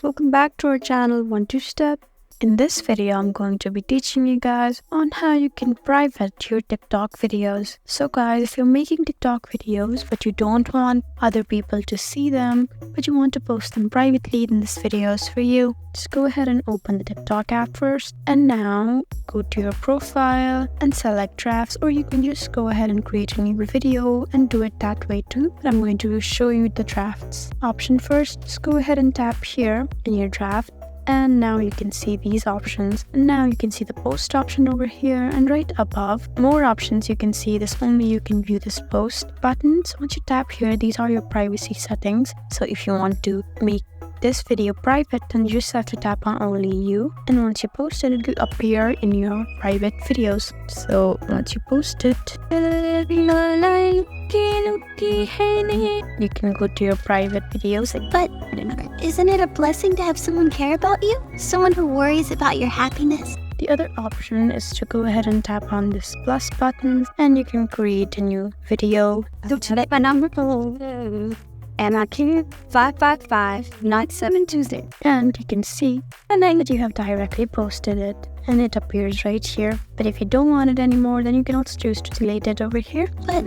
guys, welcome back to our channel 1-2-Step. In this video, I'm going to be teaching you guys on how you can private your TikTok videos. So guys, if you're making TikTok videos but you don't want other people to see them, but you want to post them privately, then this video is for you. Just go ahead and open the TikTok app first, and now go to your profile and select drafts, or you can just go ahead and create a new video and do it that way too. But I'm going to show you the drafts option first. Just go ahead and tap here in your draft, and now you can see these options. And now you can see the post option over here, and right above more options you can see this only you can view this post buttons. Once you tap here, these are your privacy settings. So if you want to make this video private, then you just have to tap on only you, and once you post it, it will appear in your private videos. So once you post it, you can go to your private videos. But isn't it a blessing to have someone care about you? Someone who worries about your happiness? The other option is to go ahead and tap on this plus button, and you can create a new video. My number MIQ 55597 Tuesday. And you can see that you have directly posted it, and it appears right here. But if you don't want it anymore, then you can also choose to delete it over here. But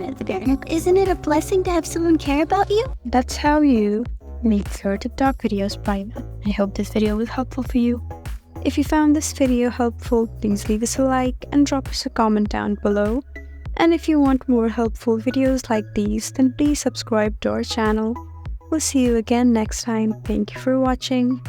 isn't it a blessing to have someone care about you? That's how you make your TikTok videos private. I hope this video was helpful for you. If you found this video helpful, please leave us a like and drop us a comment down below. And if you want more helpful videos like these, then please subscribe to our channel. We'll see you again next time. Thank you for watching.